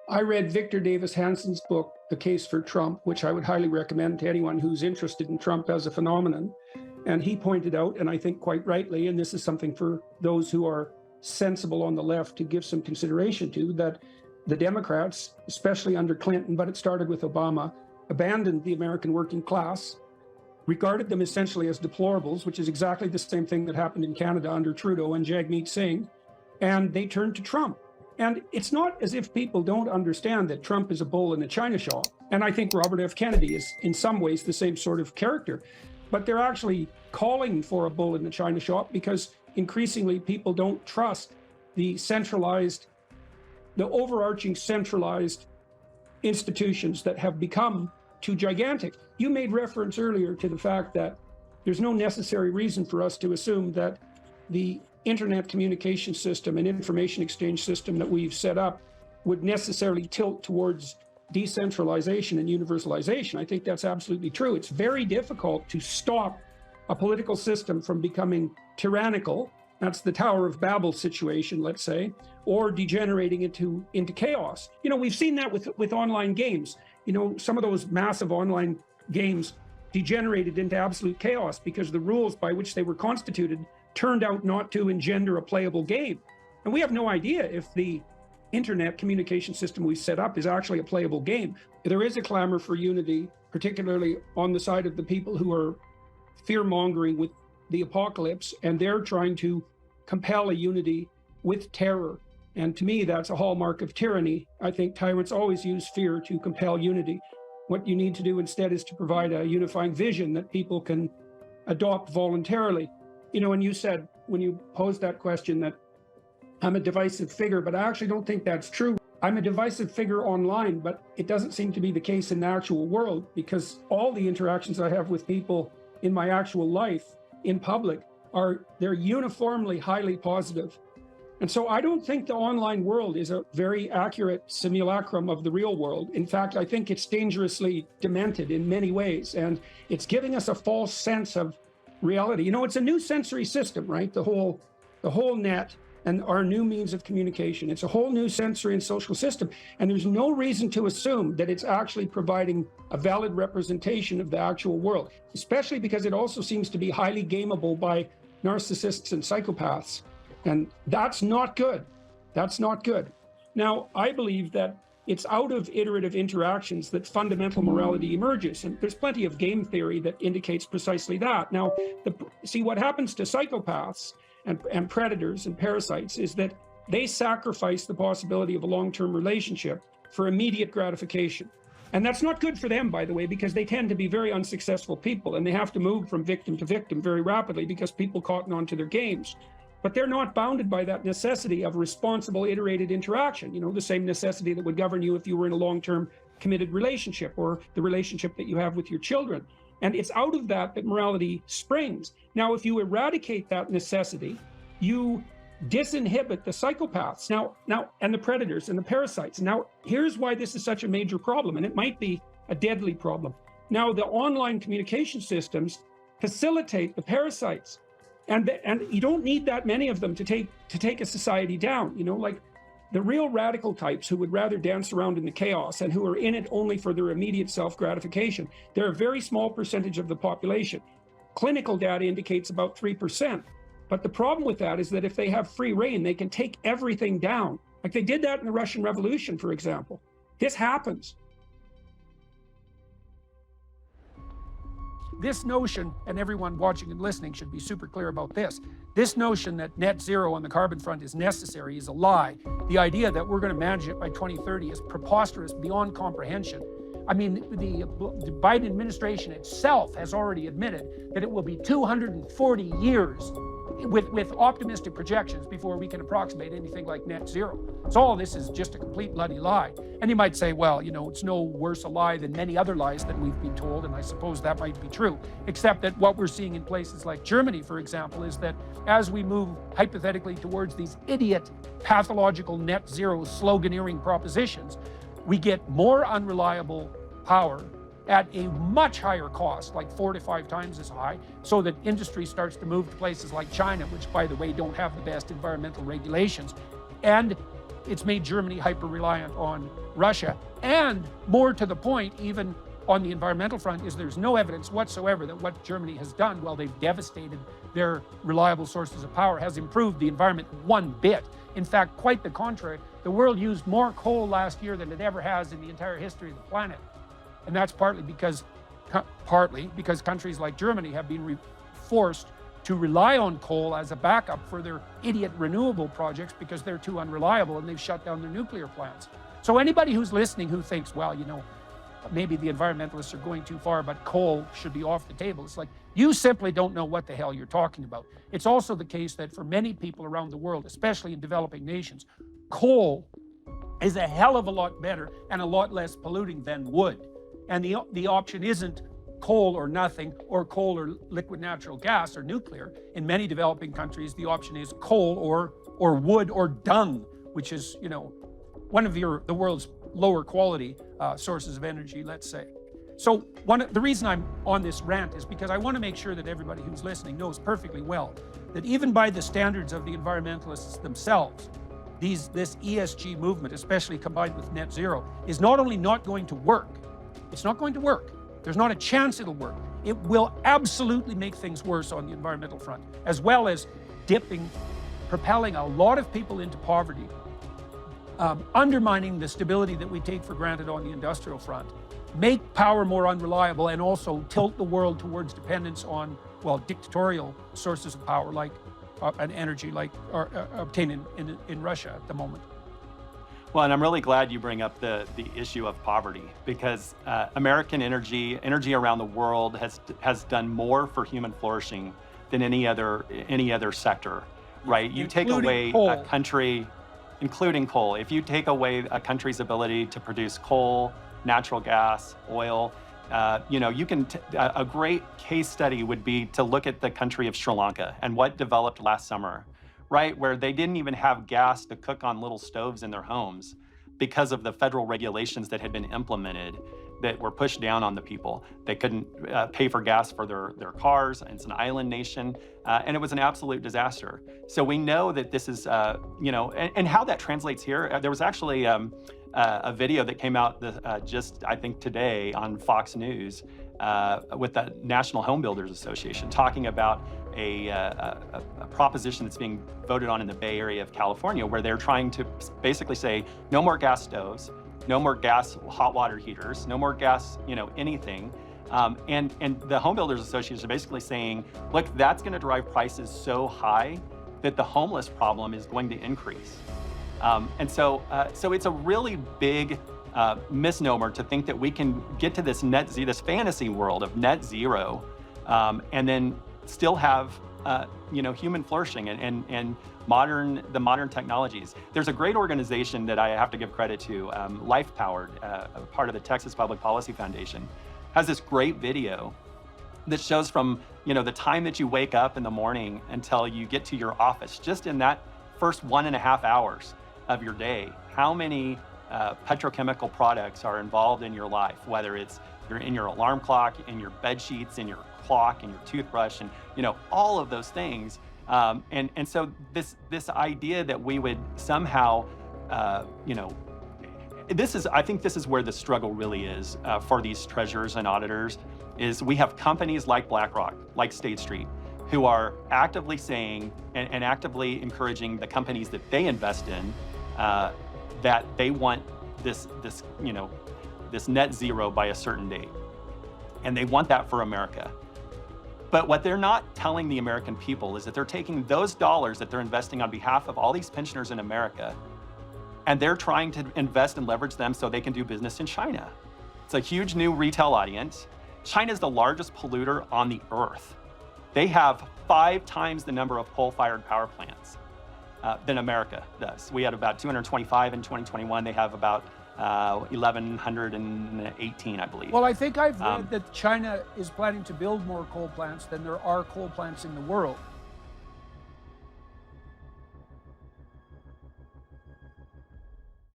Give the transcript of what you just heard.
I read Victor Davis Hanson's book, The Case for Trump, which I would highly recommend to anyone who's interested in Trump as a phenomenon. And he pointed out, and I think quite rightly, and this is something for those who are sensible on the left to give some consideration to, that the Democrats, especially under Clinton, but it started with Obama, abandoned the American working class, regarded them essentially as deplorables, which is exactly the same thing that happened in Canada under Trudeau and Jagmeet Singh, and they turned to Trump. And it's not as if people don't understand that Trump is a bull in a china shop. And I think Robert F. Kennedy is in some ways the same sort of character. But they're actually calling for a bull in the china shop because increasingly people don't trust the centralized, the overarching centralized institutions that have become too gigantic. You made reference earlier to the fact that there's no necessary reason for us to assume that the internet communication system and information exchange system that we've set up would necessarily tilt towards decentralization and universalization. I think that's absolutely true. It's very difficult to stop a political system from becoming tyrannical. That's the Tower of Babel situation, let's say, or degenerating into chaos. You know, we've seen that with online games. You know, some of those massive online games degenerated into absolute chaos because the rules by which they were constituted turned out not to engender a playable game. And we have no idea if the internet communication system we set up is actually a playable game. There is a clamor for unity, particularly on the side of the people who are fear-mongering with the apocalypse, and they're trying to compel a unity with terror. And to me, that's a hallmark of tyranny. I think tyrants always use fear to compel unity. What you need to do instead is to provide a unifying vision that people can adopt voluntarily. You know, and you said when you posed that question that I'm a divisive figure, but I actually don't think that's true. I'm a divisive figure online, but it doesn't seem to be the case in the actual world, because all the interactions I have with people in my actual life in public they're uniformly highly positive. And so I don't think the online world is a very accurate simulacrum of the real world. In fact, I think it's dangerously demented in many ways, and it's giving us a false sense of reality. You know, it's a new sensory system, right? The whole net and our new means of communication. It's a whole new sensory and social system. And there's no reason to assume that it's actually providing a valid representation of the actual world, especially because it also seems to be highly gameable by narcissists and psychopaths. And that's not good. That's not good. Now, I believe that it's out of iterative interactions that fundamental morality emerges. And there's plenty of game theory that indicates precisely that. Now, see, what happens to psychopaths and predators and parasites is that they sacrifice the possibility of a long-term relationship for immediate gratification. And that's not good for them, by the way, because they tend to be very unsuccessful people, and they have to move from victim to victim very rapidly because people cotton on to their games. But they're not bounded by that necessity of responsible iterated interaction, you know, the same necessity that would govern you if you were in a long-term committed relationship or the relationship that you have with your children. And it's out of that that morality springs. Now, if you eradicate that necessity, you disinhibit the psychopaths now, and the predators and the parasites. Now, here's why this is such a major problem, and it might be a deadly problem. Now, the online communication systems facilitate the parasites. And you don't need that many of them to take a society down. You know, like the real radical types who would rather dance around in the chaos and who are in it only for their immediate self-gratification, they're a very small percentage of the population. Clinical data indicates about 3%. But the problem with that is that if they have free rein, they can take everything down. Like they did that in the Russian Revolution, for example. This happens. This notion, and everyone watching and listening should be super clear about this, this notion that net zero on the carbon front is necessary is a lie. The idea that we're going to manage it by 2030 is preposterous beyond comprehension. I mean, the Biden administration itself has already admitted that it will be 240 years with optimistic projections before we can approximate anything like net zero. So all this is just a complete bloody lie. And you might say, well, you know, it's no worse a lie than many other lies that we've been told, and I suppose that might be true, except that what we're seeing in places like Germany, for example, is that as we move hypothetically towards these idiot pathological net zero sloganeering propositions, we get more unreliable power at a much higher cost, like 4 to 5 times as high, so that industry starts to move to places like China, which, by the way, don't have the best environmental regulations. And it's made Germany hyper-reliant on Russia. And more to the point, even on the environmental front, is there's no evidence whatsoever that what Germany has done while they've devastated their reliable sources of power has improved the environment one bit. In fact, quite the contrary. The world used more coal last year than it ever has in the entire history of the planet. And that's partly because countries like Germany have been forced to rely on coal as a backup for their idiot renewable projects because they're too unreliable and they've shut down their nuclear plants. So anybody who's listening who thinks, well, you know, maybe the environmentalists are going too far, but coal should be off the table. It's like, you simply don't know what the hell you're talking about. It's also the case that for many people around the world, especially in developing nations, coal is a hell of a lot better and a lot less polluting than wood. And the option isn't coal or nothing, or coal or liquid natural gas or nuclear. In many developing countries, the option is coal or wood or dung, which is, you know, one of the world's lower quality sources of energy, let's say. So the reason I'm on this rant is because I want to make sure that everybody who's listening knows perfectly well that even by the standards of the environmentalists themselves, this ESG movement, especially combined with net zero, is not only not going to work, it's not going to work. There's not a chance it'll work. It will absolutely make things worse on the environmental front, as well as propelling a lot of people into poverty, undermining the stability that we take for granted on the industrial front, make power more unreliable, and also tilt the world towards dependence on, well, dictatorial sources of power like and energy like are obtained in Russia at the moment. Well, and I'm really glad you bring up the issue of poverty, because American energy around the world has done more for human flourishing than any other sector, right? You take away a country, including coal. If you take away a country's ability to produce coal, natural gas, oil, you know, a great case study would be to look at the country of Sri Lanka and what developed last summer, right? Where they didn't even have gas to cook on little stoves in their homes because of the federal regulations that had been implemented that were pushed down on the people. They couldn't pay for gas for their cars. It's an island nation, and it was an absolute disaster. So we know that this is, you know, and how that translates here. There was actually a video that came out just, I think, today on Fox News with the National Home Builders Association talking about a proposition that's being voted on in the Bay Area of California, where they're trying to basically say no more gas stoves, no more gas hot water heaters, no more gas, you know, anything. And the Home Builders Association is basically saying, look, that's going to drive prices so high that the homeless problem is going to increase. And so it's a really big misnomer to think that we can get to this this fantasy world of net zero, and then still have you know, human flourishing and the modern technologies. There's a great organization that I have to give credit to, Life Powered, part of the Texas Public Policy Foundation, has this great video that shows from, you know, the time that you wake up in the morning until you get to your office, just in that first 1.5 hours of your day, how many petrochemical products are involved in your life, whether it's you're in your alarm clock, in your bed sheets, in your clock, in your toothbrush, and, you know, all of those things. And so this idea that we would somehow, you know, I think this is where the struggle really is for these treasurers and auditors, is we have companies like BlackRock, like State Street, who are actively saying and actively encouraging the companies that they invest in that they want this you know, this net zero by a certain date, and they want that for America. But what they're not telling the American people is that they're taking those dollars that they're investing on behalf of all these pensioners in America, and they're trying to invest and leverage them so they can do business in China. It's a huge new retail audience. China is the largest polluter on the earth. They have 5 times the number of coal-fired power plants than America does. We had about 225 in 2021. They have about 1,118, I believe. Well, I think I've read that China is planning to build more coal plants than there are coal plants in the world.